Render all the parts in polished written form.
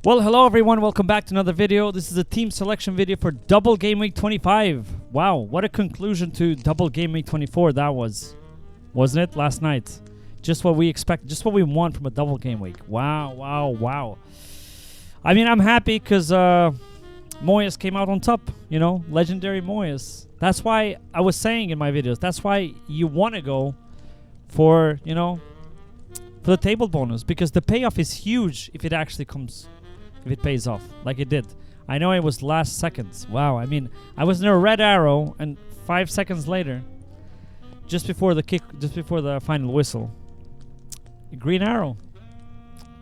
Well, hello everyone, welcome back to another video. This is a team selection video for double game week 25. Wow, what a conclusion to double game week 24 that was. Wasn't it? Last night. Just what we expect, just what we want from a double game week. Wow. I mean, I'm happy because Moyes came out on top, you know, legendary Moyes. That's why I was saying in my videos, that's why you want to go for, you know, for the table bonus, because the payoff is huge if it actually comes. If it pays off, like it did. I know it was last seconds. Wow, I mean, I was near a red arrow, and 5 seconds later, just before the final whistle, a green arrow.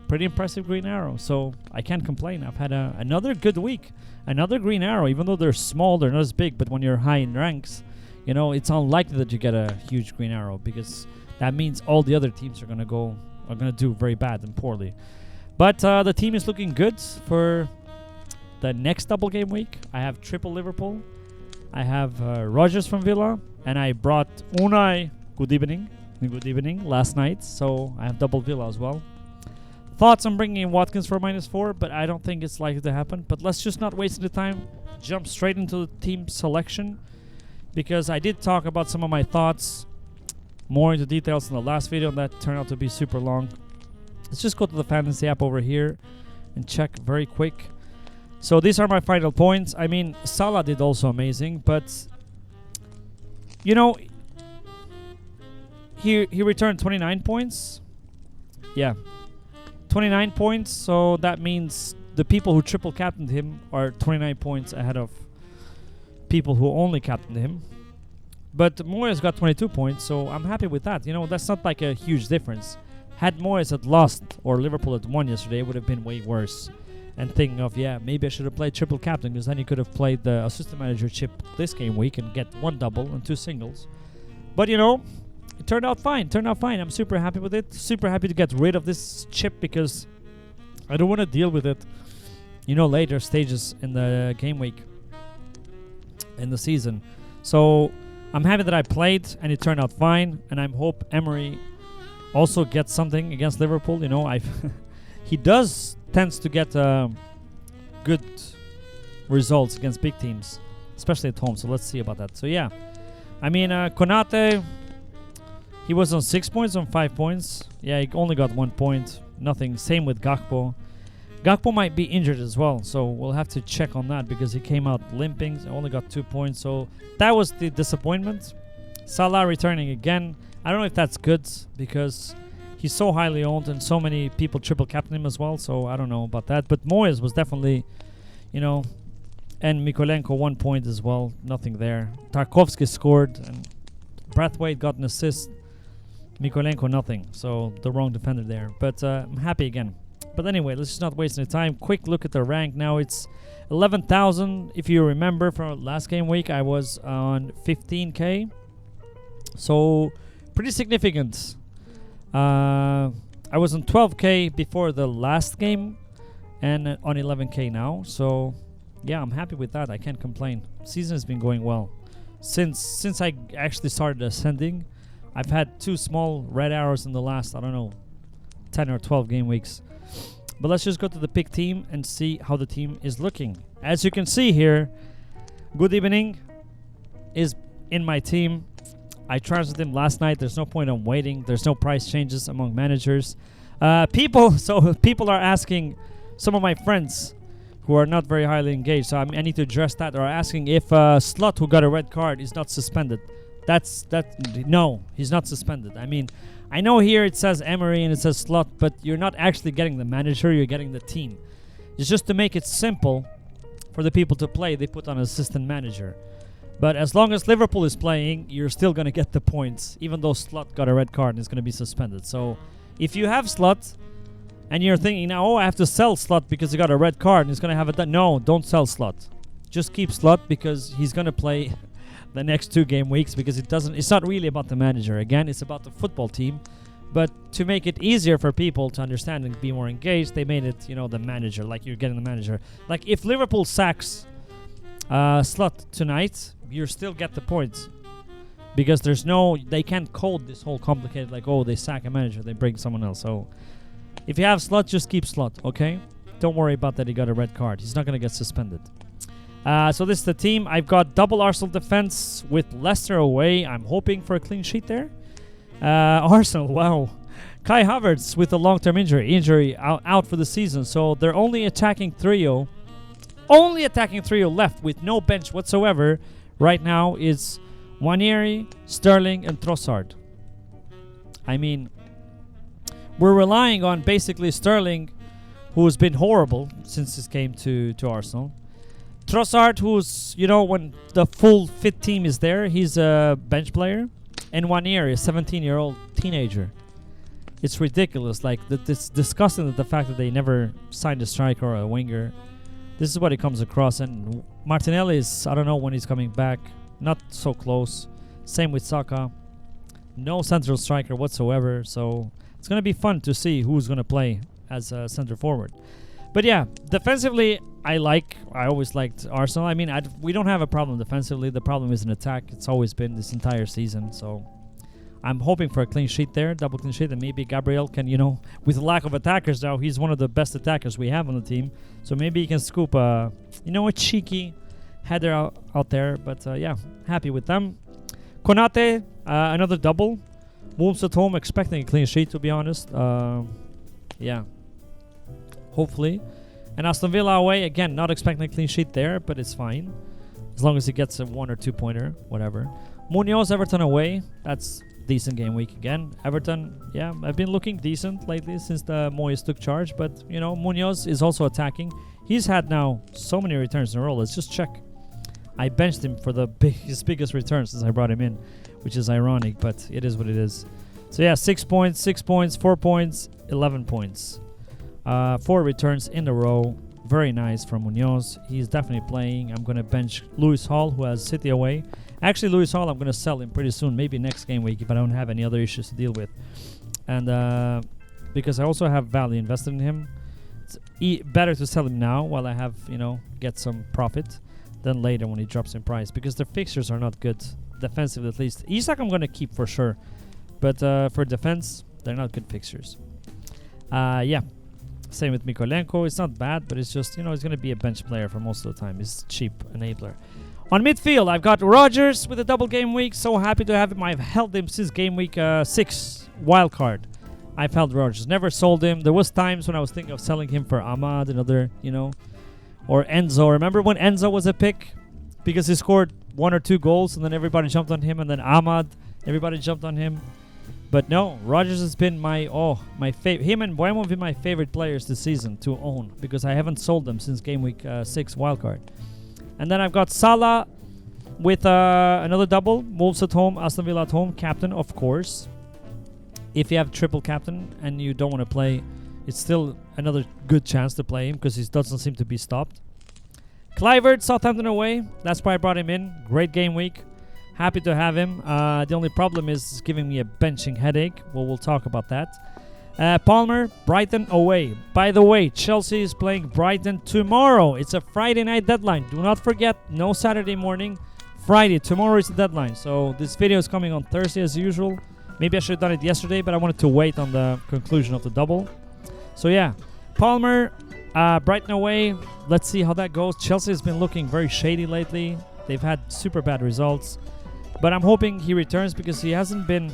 Pretty impressive green arrow. So I can't complain. I've had another good week. Another green arrow, even though they're small, they're not as big. But when you're high in ranks, you know, it's unlikely that you get a huge green arrow, because that means all the other teams are gonna do very bad and poorly. But the team is looking good for the next double game week. I have triple Liverpool. I have Rogers from Villa. And I brought Unai, good evening, last night. So I have double Villa as well. Thoughts on bringing in Watkins for -4, but I don't think it's likely to happen. But let's just not waste the time. Jump straight into the team selection. Because I did talk about some of my thoughts more into details in the last video. And that turned out to be super long. Let's just go to the fantasy app over here and check very quick. So these are my final points. I mean, Salah did also amazing, but you know, he returned 29 points. Yeah, 29 points. So that means the people who triple captained him are 29 points ahead of people who only captained him. But Moyes got 22 points, so I'm happy with that. You know, that's not like a huge difference. Had Moyes had lost or Liverpool had won yesterday, it would have been way worse. And thinking of, yeah, maybe I should have played triple captain, because then he could have played the assistant manager chip this game week and get 1 double and 2 singles. But you know, it turned out fine. I'm super happy with it. Super happy to get rid of this chip, because I don't want to deal with it, you know, later stages in the game week in the season. So I'm happy that I played and it turned out fine, and I hope Emery also gets something against Liverpool. You know, he tends to get good results against big teams, especially at home. So let's see about that. So yeah, I mean, Konate, he was on 6 points, on 5 points. Yeah, he only got 1 point. Nothing. Same with Gakpo. Gakpo might be injured as well, so we'll have to check on that, because he came out limping. Only got 2 points. So that was the disappointment. Salah returning again. I don't know if that's good, because he's so highly owned and so many people triple captain him as well. So I don't know about that. But Moyes was definitely, you know, and Mikolenko 1 point as well. Nothing there. Tarkovsky scored and Brathwaite got an assist. Mikolenko nothing. So the wrong defender there. But I'm happy again. But anyway, let's just not waste any time. Quick look at the rank. Now it's 11,000. If you remember from last game week, I was on 15k. So pretty significant. I was on 12k before the last game, and on 11k now. So yeah, I'm happy with that. I can't complain. Season has been going well since I actually started ascending. I've had 2 small red arrows in the last, I don't know, 10 or 12 game weeks. But let's just go to the pick team and see how the team is looking. As you can see here, Good Evening is in my team. I transferred him last night. There's no point on waiting. There's no price changes among managers. People are asking, some of my friends who are not very highly engaged, so I need to address that, are asking if Slot, who got a red card, is not suspended. No, he's not suspended. I mean, I know here it says Emery and it says Slot, but you're not actually getting the manager, you're getting the team. It's just to make it simple for the people to play, they put on assistant manager. But as long as Liverpool is playing, you're still going to get the points, even though Slot got a red card and is going to be suspended. So if you have Slot and you're thinking now, oh, I have to sell Slot because he got a red card and he's going to have a... No, don't sell Slot. Just keep Slot, because he's going to play the next 2 game weeks, because it's not really about the manager. Again, it's about the football team. But to make it easier for people to understand and be more engaged, they made it, you know, the manager, like you're getting the manager. Like if Liverpool sacks Slot tonight, you still get the points, because they can't code this whole complicated, like, oh, they sack a manager, they bring someone else. So if you have Slot, just keep Slot, okay? don't worry about that he got a red card. He's not going to get suspended. So this is the team. I've got double Arsenal defense with Leicester away. I'm hoping for a clean sheet there. Arsenal, wow. Kai Havertz with a long-term injury out for the season. So they're only attacking trio. Only attacking trio left with no bench whatsoever right now is Nwaneri, Sterling, and Trossard. I mean, we're relying on basically Sterling, who's been horrible since he came to Arsenal. Trossard, who's, you know, when the full fit team is there, he's a bench player. And Nwaneri, a 17-year-old teenager. It's ridiculous. Like, it's disgusting the fact that they never signed a striker or a winger. This is what it comes across. And Martinelli is, I don't know when he's coming back. Not so close. Same with Saka. No central striker whatsoever. So it's going to be fun to see who's going to play as a center forward. But yeah, defensively, I always liked Arsenal. I mean, we don't have a problem defensively. The problem is in attack. It's always been this entire season. So I'm hoping for a clean sheet there, double clean sheet, and maybe Gabriel can, you know, with lack of attackers now, he's one of the best attackers we have on the team. So maybe he can scoop a cheeky header out there. But yeah, happy with them. Konate, another double. Wolves at home, expecting a clean sheet, to be honest. Yeah, hopefully. And Aston Villa away, again, not expecting a clean sheet there, but it's fine. As long as he gets a 1 or 2 pointer, whatever. Munoz, Everton away. That's decent game week again. Everton, yeah, I've been looking decent lately since the Moyes took charge. But, you know, Munoz is also attacking. He's had now so many returns in a row. Let's just check. I benched him for his biggest return since I brought him in, which is ironic, but it is what it is. So, yeah, 6 points, 6 points, 4 points, 11 points. 4 returns in a row. Very nice from Munoz. He's definitely playing. I'm going to bench Lewis Hall, who has City away. Actually, Lewis Hall, I'm going to sell him pretty soon. Maybe next game week if I don't have any other issues to deal with. And because I also have value invested in him. It's better to sell him now while I have, get some profit than later when he drops in price. Because the fixtures are not good. Defensively, at least. Isak I'm going to keep for sure. But for defense, they're not good fixtures. Yeah. Same with Mikolenko. It's not bad, but it's just, he's going to be a bench player for most of the time. He's cheap enabler. On midfield, I've got Rodgers with a double game week. So happy to have him. I've held him since game week 6 wild card. I've held Rodgers. Never sold him. There was times when I was thinking of selling him for Ahmad, another, or Enzo. Remember when Enzo was a pick? Because he scored 1 or 2 goals and then everybody jumped on him. And then Ahmad, everybody jumped on him. But no, Rodgers has been my favorite. Him and Buemo have been my favorite players this season to own because I haven't sold them since game week 6 wildcard. And then I've got Salah with another double. Wolves at home, Aston Villa at home. Captain, of course. If you have triple captain and you don't want to play, it's still another good chance to play him because he doesn't seem to be stopped. Kluivert, Southampton away. That's why I brought him in. Great game week. Happy to have him. The only problem is giving me a benching headache. Well, we'll talk about that. Palmer, Brighton away. By the way, Chelsea is playing Brighton tomorrow. It's a Friday night deadline. Do not forget, no Saturday morning. Friday. Tomorrow is the deadline. So this video is coming on Thursday as usual. Maybe I should have done it yesterday, but I wanted to wait on the conclusion of the double. So yeah, Palmer, Brighton away. Let's see how that goes. Chelsea has been looking very shady lately. They've had super bad results. But I'm hoping he returns because he hasn't been,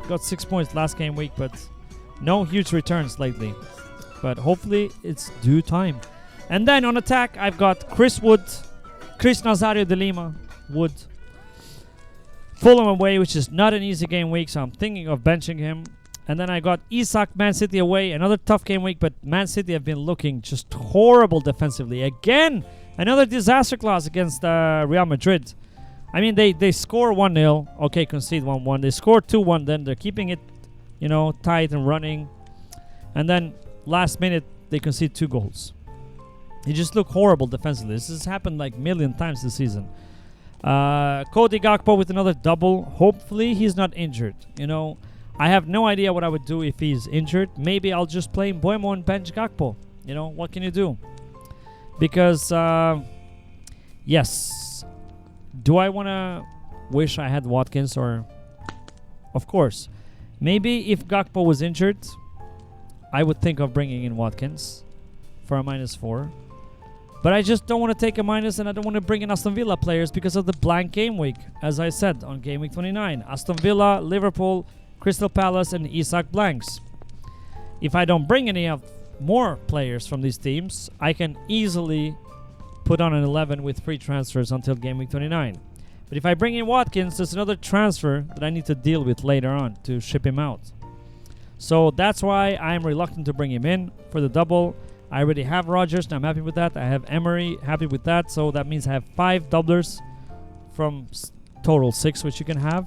got 6 points last game week, but no huge returns lately. But hopefully it's due time. And then on attack, I've got Chris Nazario de Lima, Wood. Fulham away, which is not an easy game week, so I'm thinking of benching him. And then I got Isak, Man City away, another tough game week, but Man City have been looking just horrible defensively. Again, another disaster clause against Real Madrid. I mean, they score 1-0. Okay, concede 1-1. They score 2-1. Then they're keeping it, tight and running. And then last minute, they concede 2 goals. They just look horrible defensively. This has happened like a million times this season. Cody Gakpo with another double. Hopefully, he's not injured. I have no idea what I would do if he's injured. Maybe I'll just play Buemo and bench Gakpo. What can you do? Because, yes. Do I want to wish I had Watkins or... Of course. Maybe if Gakpo was injured, I would think of bringing in Watkins. for a -4. But I just don't want to take a minus, and I don't want to bring in Aston Villa players because of the blank game week. As I said on game week 29, Aston Villa, Liverpool, Crystal Palace, and Isak blanks. If I don't bring any of more players from these teams, I can easily put on an 11 with free transfers until game week 29. But if I bring in Watkins, there's another transfer that I need to deal with later on to ship him out. So that's why I'm reluctant to bring him in for the double. I already have Rodgers, and I'm happy with that. I have Emery, happy with that. So that means I have 5 doublers from total 6, which you can have.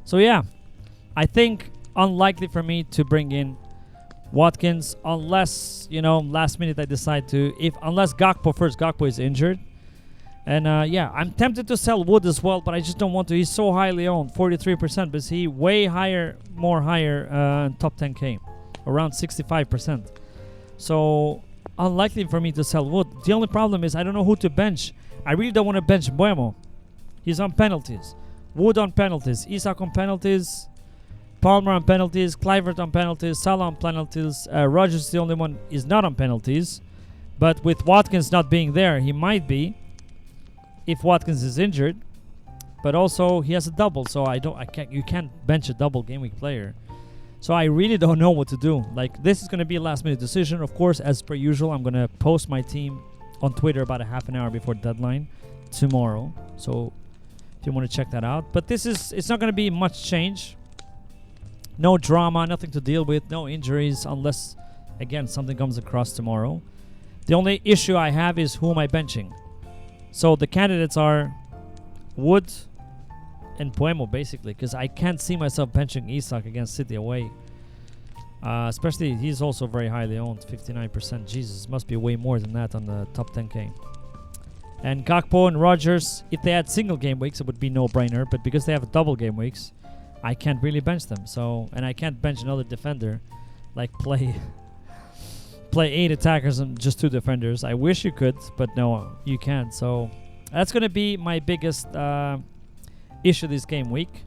So yeah, I think unlikely for me to bring in Watkins unless, you know, last minute I decide to, unless Gakpo is injured. And yeah, I'm tempted to sell Wood as well, but I just don't want to. He's so highly owned, 43%, but he way higher, top 10k, around 65%. So unlikely for me to sell Wood. The only problem is I don't know who to bench. I really don't want to bench Buemo. He's on penalties. Wood on penalties. Isak on penalties. Palmer on penalties. Kluivert on penalties. Salah on penalties. Rodgers is the only one is not on penalties. But with Watkins not being there, he might be if Watkins is injured. But also he has a double, so you can't bench a double game week player. So I really don't know what to do. Like, this is going to be a last minute decision. Of course, as per usual, I'm going to post my team on Twitter about a half an hour before deadline tomorrow. So if you want to check that out. But it's not going to be much change. No drama, nothing to deal with, no injuries unless, again, something comes across tomorrow. The only issue I have is who am I benching. So the candidates are Wood and Buemo, basically, because I can't see myself benching Isak against City away. Especially, he's also very highly owned, 59%. Jesus, must be way more than that on the top 10k. And Gakpo and Rodgers, if they had single game weeks, it would be no-brainer. But because they have double game weeks, I can't really bench them. So, and I can't bench another defender, like play 8 attackers and just 2 defenders. I wish you could, but no, you can't. So that's gonna be my biggest issue this game week.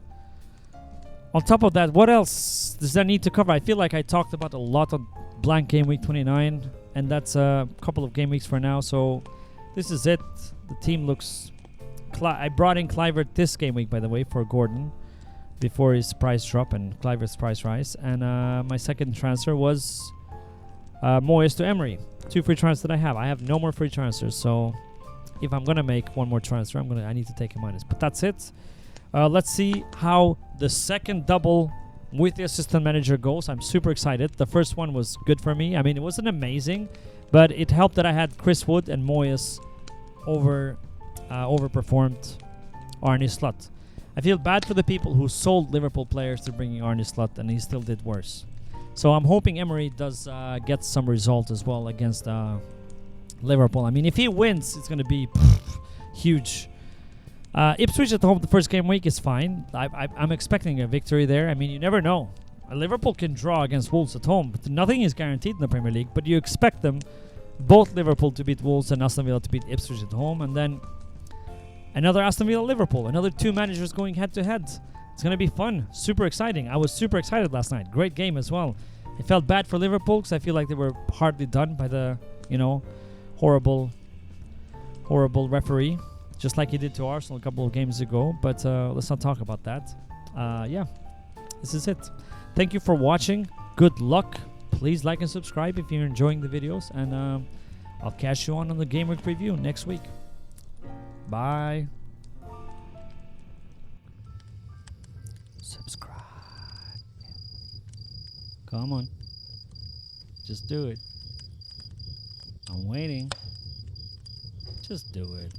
On top of that, what else does that need to cover? I feel like I talked about a lot on blank game week 29, and that's a couple of game weeks for now. So this is it. The team looks. I brought in Kluivert this game week, by the way, for Gordon before his price drop and Kluivert's price rise. And my second transfer was Moyes to Emery. 2 free transfers that I have. I have no more free transfers, so if I'm gonna make one more transfer, I need to take a minus. But that's it. Let's see how the second double with the assistant manager goes. I'm super excited. The first one was good for me. I mean, it wasn't amazing, but it helped that I had Chris Wood and Moyes overperformed Arne Slot. I feel bad for the people who sold Liverpool players to bring in Arne Slot, and he still did worse. So I'm hoping Emery does get some result as well against Liverpool. I mean, if he wins, it's going to be huge. Ipswich at home the first game week is fine. I'm expecting a victory there. I mean, you never know. Liverpool can draw against Wolves at home, but nothing is guaranteed in the Premier League. But you expect them, both Liverpool to beat Wolves and Aston Villa to beat Ipswich at home. And then another Aston Villa-Liverpool. Another 2 managers going head-to-head. It's going to be fun. Super exciting. I was super excited last night. Great game as well. I felt bad for Liverpool because I feel like they were hardly done by the, horrible referee. Just like he did to Arsenal a couple of games ago. But let's not talk about that. Yeah, this is it. Thank you for watching. Good luck. Please like and subscribe if you're enjoying the videos. And I'll catch you on the Game Week preview next week. Bye. Subscribe. Come on. Just do it. I'm waiting. Just do it.